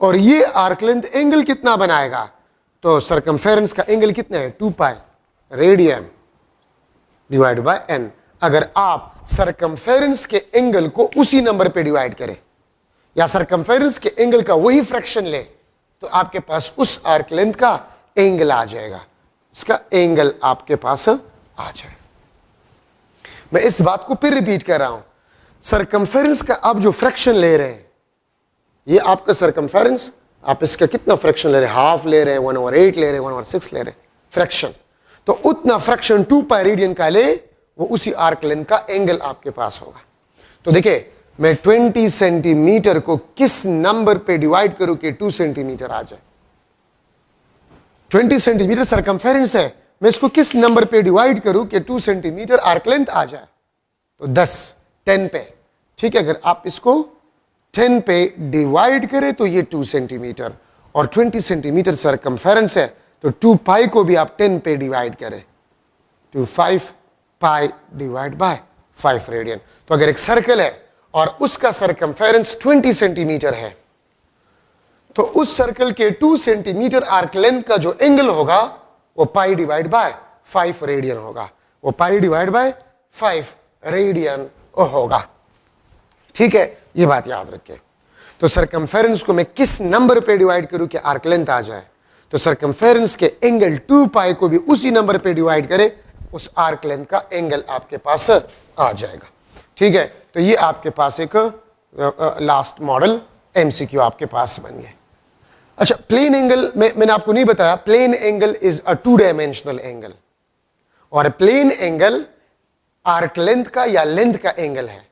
और ये arc length एंगल कितना बनाएगा? तो circumference का एंगल कितना है? 2 pi radian divide bye n। अगर आप circumference के एंगल को उसी नंबर पे डिवाइड करें, या circumference के एंगल का वही फ्रैक्शन ले, तो आपके पास उस आर्क लेंथ का एंगल आ जाएगा, इसका एंगल आपके पास आ जाए। मैं इस बात को फिर रिपीट कर रहा हूं, सरकमफेरेंस का आप जो फ्रैक्शन ले रहे हैं, ये आपका सरकमफेरेंस, आप इसका कितना फ्रैक्शन ले रहे हैं? हाफ ले रहे हैं, 1/8 ले रहे हैं, 1/6 ले रहे हैं फ्रैक्शन। तो उतना फ्रैक्शन 2 पाई रेडियन का ले, वो उसी आर्क लेंथ का एंगल आपके पास होगा। तो देखिए, मैं 20 सेंटीमीटर को किस नंबर पे डिवाइड करूं कि 2 सेंटीमीटर आ जाए? 20 सेंटीमीटर सरकमफेरेंस है, मैं इसको किस नंबर पे डिवाइड करूं कि 2 सेंटीमीटर आर्क लेंथ आ जाए? तो 10 पे। ठीक है, अगर आप इसको 10 पे डिवाइड करें तो ये 2 सेंटीमीटर, और 20 सेंटीमीटर सरकमफेरेंस है, तो 2 पाई को भी आप 10 पे डिवाइड करें, तो 5 पाई डिवाइड बाय 5 रेडियन। तो अगर एक सर्कल है और उसका सरकमफेरेंस 20 सेंटीमीटर है, तो उस सर्कल के 2 सेंटीमीटर आर्क लेंथ का जो एंगल होगा, वो पाई डिवाइड बाय 5 रेडियन होगा, वो पाई डिवाइड बाय 5 रेडियन होगा। ठीक है, ये बात याद रखें। तो सरकमफेरेंस को मैं किस नंबर पे डिवाइड करूं कि आर्क लेंथ आ जाए? तो सरकमफेरेंस के एंगल 2 पाई को भी उसी नंबर पे डिवाइड करें, उस आर्क लेंथ का एंगल आपके पास आ जाएगा। ठीक है, तो ये आपके पास एक लास्ट मॉडल एमसीक्यू आपके पास बन गया। अच्छा, प्लेन एंगल मैंने आपको नहीं बताया, plane angle is a 2 dimensional angle, और प्लेन एंगल आर्क लेंथ का या लेंथ का एंगल है।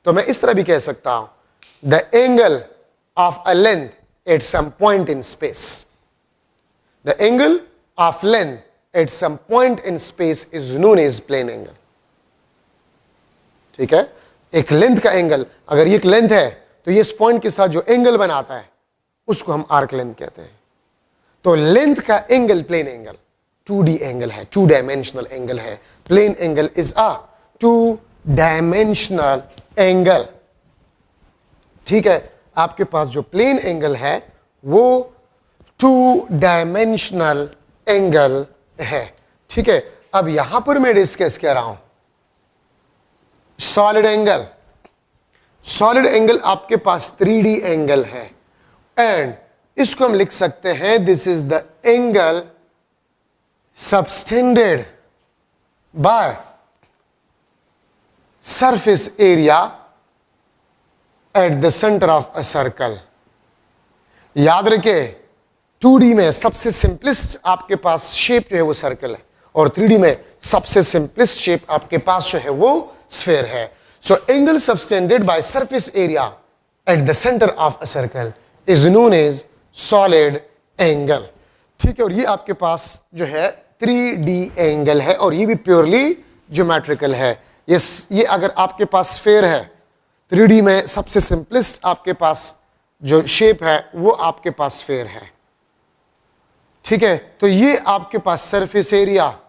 तो मैं इस तरह भी कह सकता हूं, the angle of a length at some point in space, the angle of length at some point in space is known as plane angle. ठीक है, एक लेंथ का एंगल, अगर ये एक लेंथ है, तो ये इस पॉइंट के साथ जो एंगल बनाता है, उसको हम आर्क लेंथ कहते हैं। तो लेंथ का angle plane angle 2D angle है, 2 डायमेंशनल एंगल है। Plane angle is a 2 dimensional angle. ठीक है, आपके पास जो प्लेन एंगल है वो 2 डायमेंशनल एंगल है। ठीक है, अब यहां पर मैं डिस्कस कर रहा हूं सॉलिड एंगल। सॉलिड एंगल आपके पास 3D एंगल है, एंड इसको हम लिख सकते हैं, this is the angle subtended by surface area at the centre of a circle. याद रखे 2D में सबसे सिंपलेस्ट आपके पास शेप जो है वो सर्कल है, और 3D में सबसे सिंपलेस्ट शेप आपके पास जो है वो स्फीयर है। So angle subtended by surface area at the centre of a circle is known as solid angle. ठीक है, और ये आपके पास जो है 3D एंगल है, और ये भी प्योरली ज्योमेट्रिकल है। ये अगर आपके पास स्फीयर है, 3D में सबसे सिंपलेस्ट आपके पास जो शेप है वो आपके पास स्फीयर है। ठीक है, तो ये आपके पास सरफेस एरिया,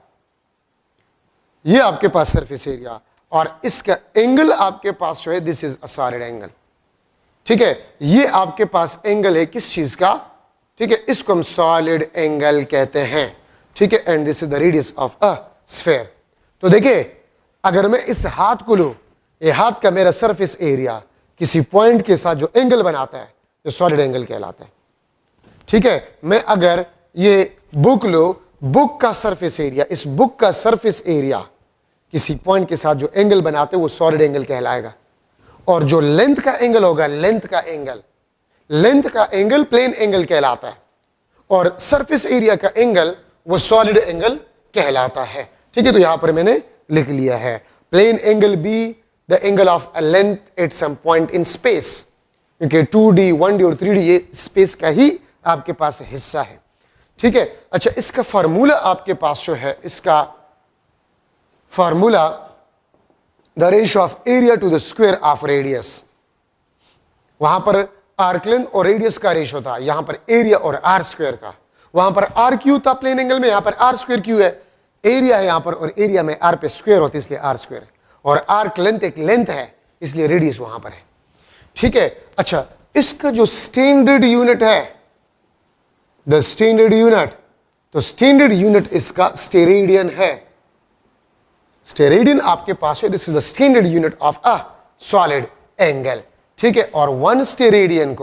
ये आपके पास सरफेस एरिया, और इसका एंगल आपके पास जो है this is a solid angle. ठीक है, ये आपके पास एंगल है किस चीज का? ठीक है, इसको हम सॉलिड एंगल कहते हैं। ठीक है, and this is the radius of a sphere. तो देखिए, अगर मैं इस हाथ को लूं, ये हाथ का मेरा सरफेस एरिया किसी पॉइंट के साथ जो एंगल बनाता है ये सॉलिड एंगल कहलाता है। ठीक है, मैं अगर ये बुक लो, बुक का सरफेस एरिया, इस बुक का सरफेस एरिया किसी पॉइंट के साथ जो एंगल बनाते हैं वो सॉलिड एंगल कहलाएगा। और जो लेंथ का एंगल होगा, लेंथ का एंगल प्लेन एंगल कहलाता है, और सरफेस एरिया का एंगल वो सॉलिड एंगल कहलाता है। ठीक है, तो यहां पर मैंने लिख लिया है plane angle be the angle of a length at some point in space, क्योंकि 2D 1D और 3D ये स्पेस का ही आपके पास हिस्सा है। ठीक है, अच्छा, इसका फार्मूला आपके पास जो है, इसका formula the ratio of area to the square of radius. वहां पर आर्क लेंथ और रेडियस का रेशियो था, यहां पर एरिया और आर स्क्वायर का। वहां पर आर क्यू था प्लेन एंगल में, यहां पर आर स्क्वायर क्यू है। एरिया है यहां पर, और एरिया में आर पे स्क्वायर होती है इसलिए आर स्क्वायर है, और आर्क लेंथ एक लेंथ है इसलिए रेडियस वहां पर है। ठीक है, अच्छा, इसका जो स्टैंडर्ड यूनिट है, द स्टैंडर्ड यूनिट, तो स्टैंडर्ड यूनिट इसका स्टेरेडियन है। स्टेरेडियन आपके पास है, this is the standard unit of a solid angle. ठीक है, और वन स्टेरेडियन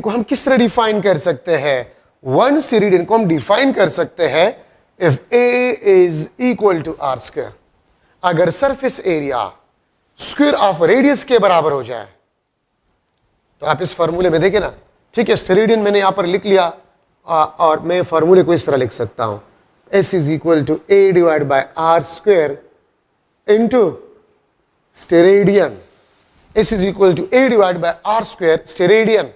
को हम किस तरह डिफाइन कर सकते हैं? वन स्टेरेडियन को हम डिफाइन कर सकते हैं if A is equal to R square. अगर surface area square of radius के बराबर हो जाए, तो आप इस फॉर्मूले में देखें ना। ठीक है, स्टेरेडियन मैंने यहां पर लिख लिया, और मैं फॉर्मूले को इस तरह लिख सकता हूं, S is equal to A divide by R square into steradian. S is equal to A divide by R square steradian.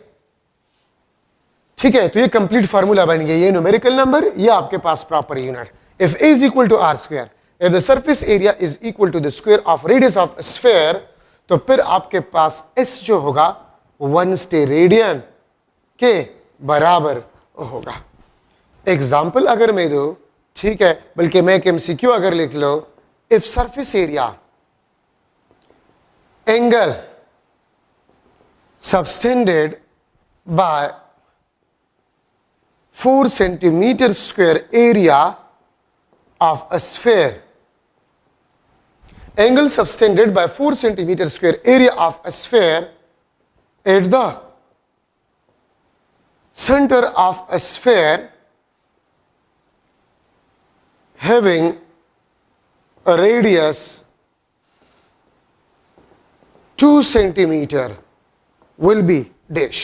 ठीक है, तो ये कंप्लीट फार्मूला बन गया, ये न्यूमेरिकल नंबर, ये आपके पास proper unit. If A is equal to R square, if the surface area is equal to the square of radius of sphere, तो फिर आपके पास S जो होगा वन स्टेरेडियन के बराबर होगा। एग्जाम्पल अगर मैं दूं, ठीक है, बल्कि मैं एक MCQ अगर लिख लो, if surface area angle subtended by 4 centimetre square area of a sphere, angle subtended by 4 centimetre square area of a sphere at the center of a sphere having a radius 2 centimeter will be dash.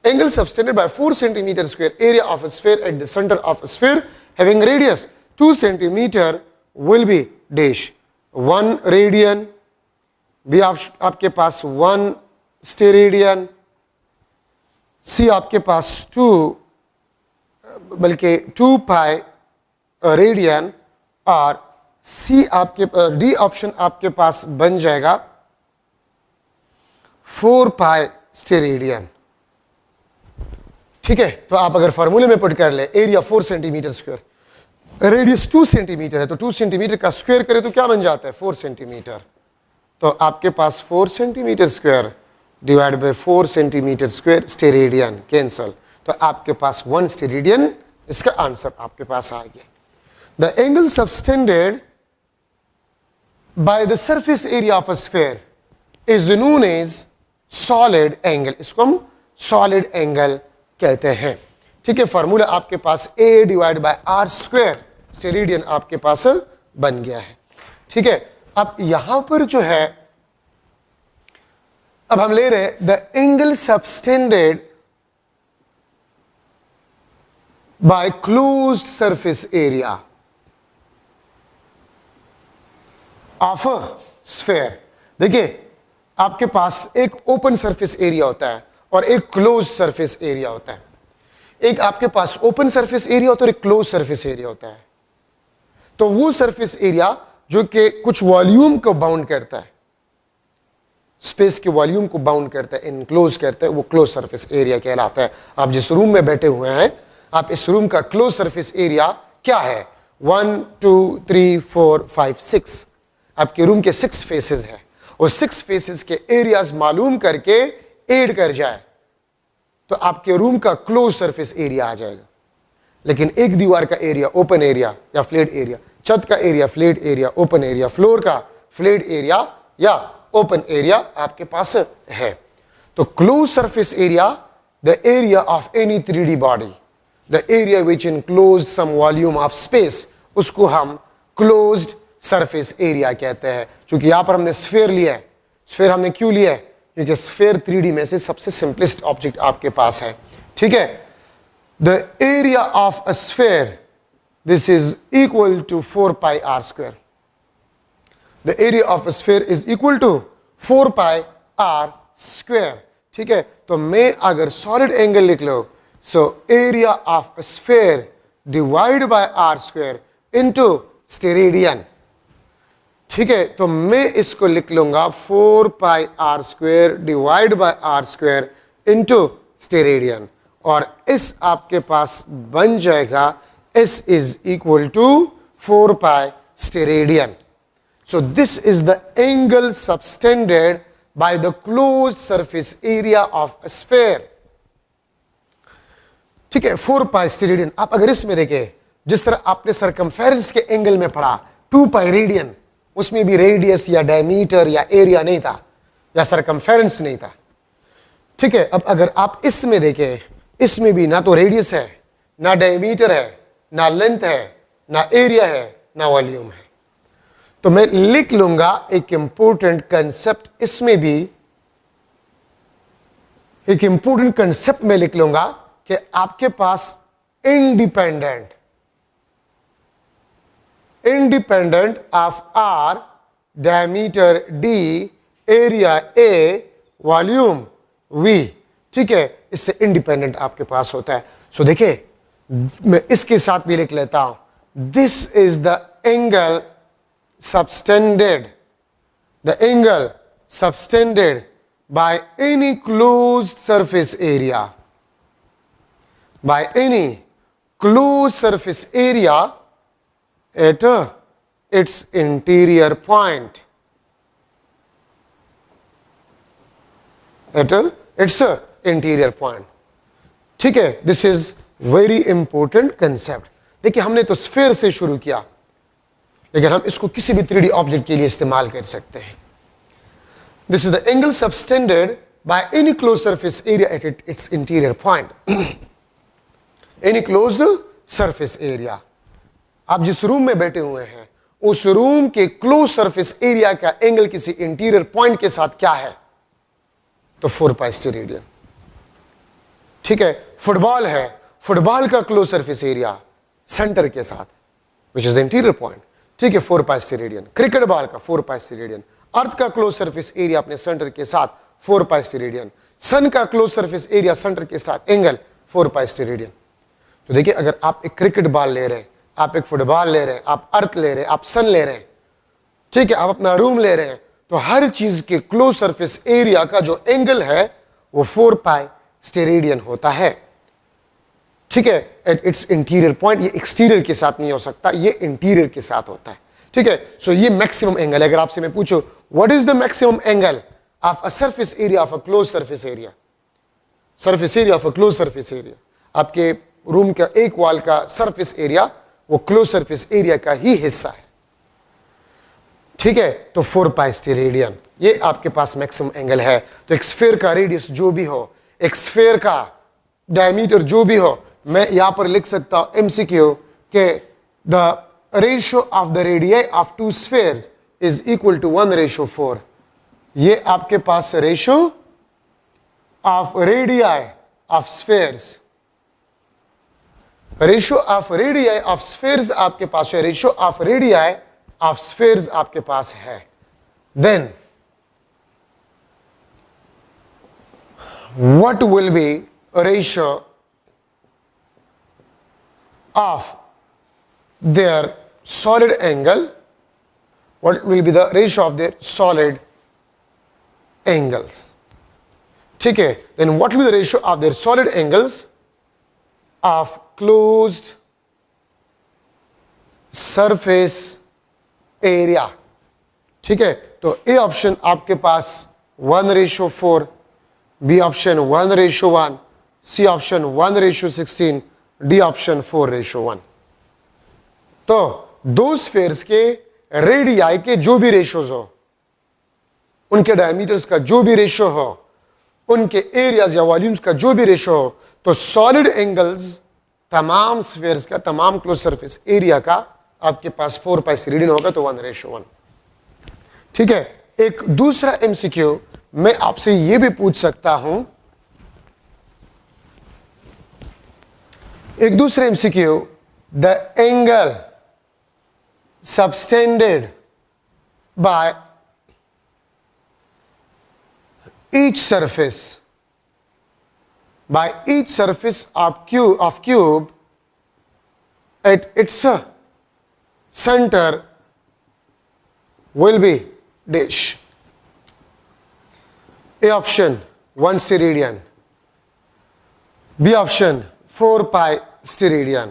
Angle subtended by 4 centimeter square area of a sphere at the center of a sphere having radius 2 centimeter will be dash. 1 radian भी आपके पास 1 steradian, सी आपके पास 2 बल्कि 2 pi radian, और सी आपके D option आपके पास बन जाएगा 4 पाई स्टेरेडियन। ठीक है, तो आप अगर फॉर्मूले में पुट कर ले, area 4 centimetre square, radius 2 centimetre है, तो 2 सेंटीमीटर का स्क्वायर करें तो क्या बन जाता है? 4 सेंटीमीटर। तो आपके पास 4 centimetre square divide bye 4 centimetre square steradian cancel, तो आपके पास 1 स्टेरेडियन, इसका आंसर आपके पास आ गया। The angle subtended by the surface area of a sphere is known as solid angle, इसको हम सॉलिड एंगल कहते हैं। ठीक है, फॉर्मूला आपके पास A divide by R square steradian आपके पास बन गया है। ठीक है, अब यहां पर जो है, अब हम ले रहे the angle subtended bye closed surface area of a sphere. देखिए, आपके पास एक ओपन सरफेस एरिया होता है और एक क्लोज सरफेस एरिया होता है। एक आपके पास ओपन सरफेस एरिया होता है और एक क्लोज सरफेस एरिया होता है। तो वो सरफेस एरिया जो कि कुछ वॉल्यूम को बाउंड करता है, स्पेस के वॉल्यूम को बाउंड करता है, इनक्लोज करता है, वो क्लोज सरफेस एरिया कहलाता है। आप जिस रूम में बैठे हुए हैं, आप इस रूम का क्लोज सरफेस एरिया क्या है? 1 2 3 4 5 6। आपके रूम के 6 फेसेस है और 6 फेसेस के एरियाज मालूम करके ऐड कर जाए तो आपके रूम का क्लोज सरफेस एरिया आ जाएगा। लेकिन एक दीवार का एरिया ओपन एरिया या फ्लैट एरिया, छत का area flat area open area, floor का फ्लैट एरिया या ओपन एरिया आपके पास है। तो close surface area, the area of any 3D body, the area which enclose some volume of space, उसको हम क्लोज्ड सरफेस एरिया कहते हैं। क्योंकि यहां पर हमने स्फेयर लिया है। स्फेयर हमने क्यों लिया है? क्योंकि स्फेयर 3D में से सबसे सिंपलेस्ट ऑब्जेक्ट आपके पास है। ठीक है, the area of a sphere, this is equal to 4 pi R square. The area of a sphere is equal to 4 pi R square. ठीक है, तो मैं अगर सॉलिड एंगल लिख लो, so area of a sphere divide by R square into steradian. ठीक है, तो मैं इसको लिख लूंगा 4 pi R square divide by R square into steradian, और इस आपके पास बन जाएगा S is equal to 4 pi steradian. So this is the angle subtended by the closed surface area of a sphere. ठीक है, 4 पाई स्टेरेडियन। आप अगर इसमें देखें, जिस तरह आपने सरकमफेरेंस के एंगल में पढ़ा 2 पाई रेडियन, उसमें भी रेडियस या डायमीटर या एरिया नहीं था या सरकमफेरेंस नहीं था। ठीक है, अब अगर आप इसमें देखें, इसमें भी ना तो रेडियस है, ना डायमीटर है, ना लेंथ है, ना एरिया है, ना वॉल्यूम है। तो मैं लिख लूंगा एक इंपॉर्टेंट कंसेप्ट, इसमें भी एक इंपॉर्टेंट कंसेप्ट में लिख लूंगा कि आपके पास independent of R, diameter D, area A, volume V. ठीक है, इससे इंडिपेंडेंट आपके पास होता है। सो देखिए, मैं इसके साथ भी लिख लेता हूं, this is the angle subtended, the angle subtended by any closed surface area, by any closed surface area at its interior point, at its interior point. ठीक है, this is very important concept। देखिए, हमने तो sphere से शुरू किया, लेकिन हम इसको किसी भी 3D ऑब्जेक्ट के लिए इस्तेमाल कर सकते हैं। This is the angle subtended by any close surface area at its interior point. Any closed surface area, आप जिस रूम में बैठे हुए हैं, उस रूम के क्लोज सरफेस एरिया का एंगल किसी इंटीरियर पॉइंट के साथ क्या है? तो 4 पाई स्टेरेडियन। ठीक है, फुटबॉल है, फुटबॉल का क्लोज सरफेस एरिया सेंटर के साथ, विच इज द इंटीरियर पॉइंट। ठीक है, 4 पाई स्टेरेडियन। क्रिकेट बॉल का 4 पाई स्टेरेडियन। अर्थ का क्लोज सरफेस एरिया अपने सेंटर के साथ 4 पाई स्टेरेडियन। सन का क्लोज सरफेस एरिया सेंटर के साथ एंगल 4 पाई स्टेरेडियन। तो देखिए, अगर आप एक क्रिकेट बॉल ले रहे हैं, आप एक फुटबॉल ले रहे हैं, आप अर्थ ले रहे हैं, आप सन ले रहे हैं, ठीक है, आप अपना रूम ले रहे हैं, तो हर चीज के क्लोज सरफेस एरिया का जो एंगल है वो 4 पाई स्टेरेडियन होता है। ठीक है, एट इट्स इंटीरियर पॉइंट। ये एक्सटीरियर के साथ नहीं हो सकता, ये इंटीरियर के साथ होता है। ठीक है, सो ये मैक्सिमम एंगल है। अगर आपसे मैं पूछूं what is the maximum angle of a surface area of a close surface area, surface area of a close surface area, आपके रूम का एक वॉल का सरफेस एरिया वो क्लोज सरफेस एरिया का ही हिस्सा है। ठीक है, तो 4 पाई स्टेरेडियन ये आपके पास मैक्सिमम एंगल है। तो एक स्फीयर का रेडियस जो भी हो, एक स्फीयर का डायमीटर जो भी हो, मैं यहां पर लिख सकता हूं MCQ के the ratio of the radii of 2 spheres is equal to 1:4। ये आपके पास ratio of radii of spheres, ratio of radii of spheres आपके पास है, ratio of radii of spheres आपके पास है। Then what will be a ratio of their solid angle, what will be the ratio of their solid angles, ठीक है। then what will be the ratio of their solid angles of closed surface area, ठीक है। तो A option आपके पास 1:4, B option 1:1, C option 1:16, D option 4:1। तो दो spheres के रेडियाई के जो भी रेशोज हो, उनके डायमीटर्स का जो भी रेशो हो, उनके एरियाज या वॉल्यूम्स का जो भी रेशो हो, तो सॉलिड एंगल्स तमाम स्फीयर्स का, तमाम क्लोज सरफेस एरिया का आपके पास 4π से रीडिंग होगा, तो 1:1। ठीक है। एक दूसरा एमसीक्यू मैं आपसे यह भी पूछ सकता हूं, एक दूसरा MCQ, the angle subtended bye each surface of cube at its center will be dash. A option 1 steradian, B option 4π steradian,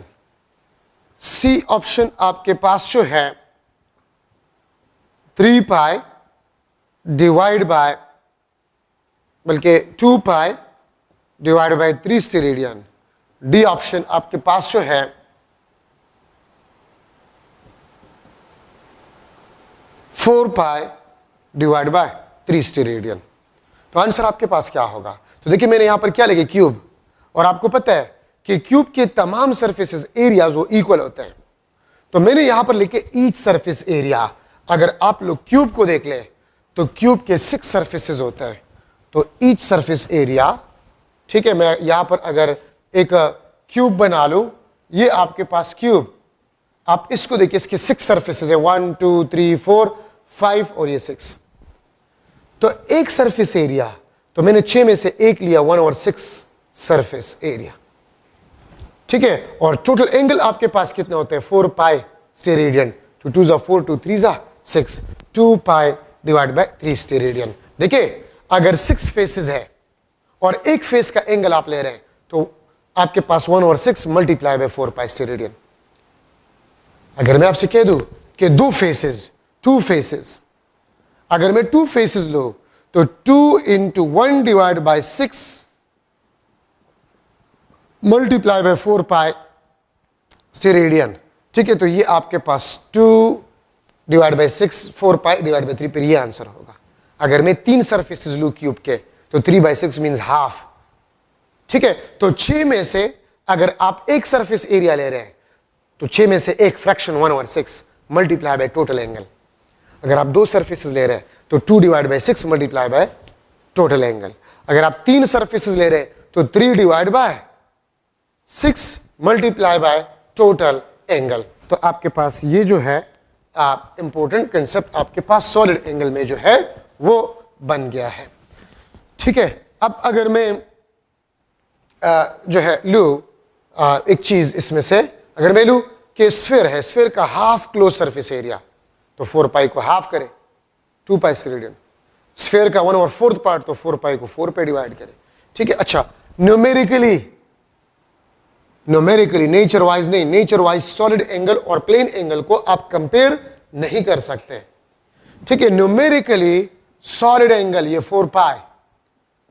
C option आपके पास जो है 3π डिवाइड बाय, बल्कि 2π divide by 3 steradian, D option आपके पास जो है 4π डिवाइड बाय 3 स्टेरेडियन। तो आंसर आपके पास क्या होगा? तो देखिए मैंने यहां पर क्या लिखे, क्यूब, और आपको पता है कि क्यूब के तमाम सरफेसेस एरियाज वो इक्वल होते हैं। तो मैंने यहां पर लिखे ईच सरफेस एरिया। अगर आप लोग क्यूब को देख ले तो क्यूब के 6 सरफेसेस होते हैं, तो ईच सरफेस एरिया, ठीक है। मैं यहां पर अगर एक क्यूब बना लूं, ये आपके पास क्यूब, आप इसको देखिए, इसके 6 सरफेसेस है, 1 2 3 4 5 और ये 6। तो एक सरफेस एरिया, तो मैंने 6 में से एक लिया, 1/6 सरफेस एरिया, ठीक है। और टोटल एंगल आपके पास कितने होते हैं? 4π स्टेरेडियन, 2 2 ज़ा 4 2 3 ज़ा 6, 2π डिवाइड बाय 3 स्टेरेडियन। देखिए अगर 6 फेसेस है और एक फेस का एंगल आप ले रहे हैं, तो आपके पास 1/6 मल्टीप्लाई बाय 4π स्टेरेडियन। अगर मैं आपसे कह दूं कि 2 फेसेस, अगर मैं 2 फेसेस लो तो 2 × 1 divide by 6 multiply by 4π steradian, ठीक है। तो ये आपके पास 2 डिवाइड बाय 6 4π डिवाइड बाय 3 पर ये आंसर होगा। अगर मैं 3 सरफेसेस लूं क्यूब के, तो 3/6 मींस हाफ, ठीक है। तो 6 में से अगर आप एक सरफेस एरिया ले रहे हैं, तो 6 में से एक fraction 1/6 multiply by total angle. अगर आप 2 सरफेसेस ले रहे हैं, तो 2 divide by 6 multiply by total angle. अगर आप 3 सरफेसेस ले रहे हैं, तो 3 divide by 6 multiply by total angle. तो आपके पास ये जो है इंपॉर्टेंट कंसेप्ट आपके पास सॉलिड एंगल में जो है वो बन गया है, ठीक है। अब अगर मैं जो है लूं एक चीज इसमें से, अगर मैं लूं कि स्फीयर है, स्फीयर का हाफ क्लोज सरफेस एरिया, तो 4π को हाफ करें, 2π स्टेरेडियन। स्फीयर का 1/4 पार्ट, तो 4π को 4 पे डिवाइड करें, ठीक है। अच्छा, न्यूमेरिकली नेचर वाइज नहीं, नेचर वाइज सॉलिड एंगल और प्लेन एंगल को आप कंपेयर नहीं कर सकते, ठीक है। न्यूमेरिकली सॉलिड एंगल ये 4π,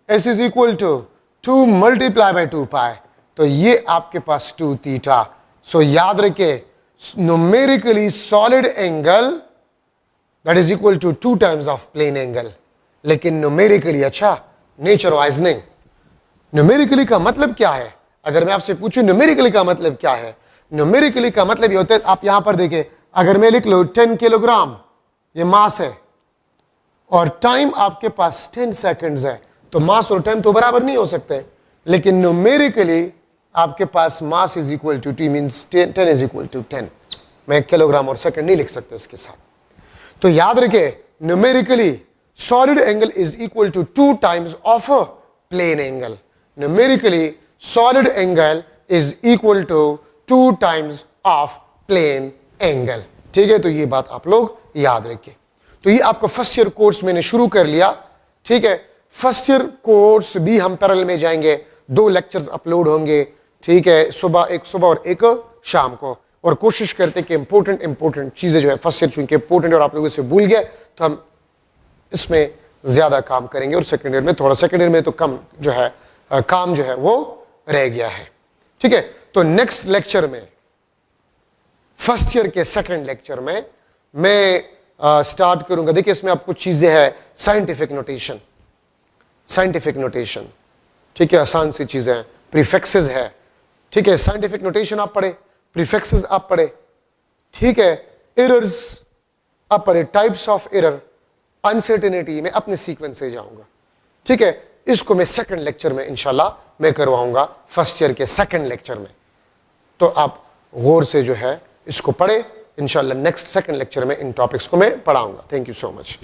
s is equal to 2 multiply by 2π, तो ये आपके पास 2 थीटा। सो याद रखे, numerically solid angle that is equal to 2 times of plane angle, लेकिन न्यूमेरिकली, अच्छा, नेचर वाइज नहीं। न्यूमेरिकली का मतलब क्या है? अगर मैं आपसे पूछूं न्यूमेरिकली का मतलब क्या है, न्यूमेरिकली का मतलब ये होता है, आप यहां पर देखें, अगर मैं लिख लो 10 किलोग्राम ये मास है और टाइम आपके पास 10 सेकंड्स है, तो मास और टाइम तो बराबर नहीं हो सकते, लेकिन न्यूमेरिकली आपके पास mass is equal to T, means 10 is equal to 10। मैं किलोग्राम और सेकंड नहीं लिख सकता इसके साथ, तो याद रखे numerically solid angle is equal to 2 times of a plane angle. Numerically solid angle is equal to 2 times of plane angle. ठीक है, तो ये बात आप लोग याद रखिए। तो ये आपका फर्स्ट ईयर कोर्स मैंने शुरू कर लिया। ठीक है, फर्स्ट ईयर कोर्स भी हम पैरेलल में जाएंगे, 2 लेक्चर्स अपलोड होंगे। ठीक है, एक सुबह और एक शाम को, और कोशिश करते कि इंपॉर्टेंट चीजें जो है फर्स्ट ईयर चूंकि इंपॉर्टेंट और आप लोगों से भूल गए तो हम इसमें ज्यादा काम करेंगे, और सेकेंड ईयर में थोड़ा, सेकेंड ईयर में तो कम जो है काम जो है वो रह गया है। ठीक है, तो नेक्स्ट लेक्चर में, फर्स्ट ईयर के सेकेंड लेक्चर में मैं स्टार्ट करूंगा। देखिए इसमें आपको चीजें हैं, साइंटिफिक नोटेशन, ठीक है, आसान सी चीजें हैं, प्रीफिक्सेस है। ठीक है, साइंटिफिक नोटेशन आप पढ़े, प्रीफिक्सेस आप पढ़े। ठीक है, एरर्स आप पढ़े, टाइप्स ऑफ एरर, अनसर्टेनिटी में अपने सीक्वेंस से जाऊंगा। ठीक है, इसको मैं सेकंड लेक्चर में इंशाल्लाह मैं करवाऊंगा, फर्स्ट ईयर के सेकंड लेक्चर में। तो आप गौर से जो है इसको पढ़े, इंशाल्लाह नेक्स्ट सेकंड लेक्चर में इन टॉपिक्स को मैं पढ़ाऊंगा। Thank you so much.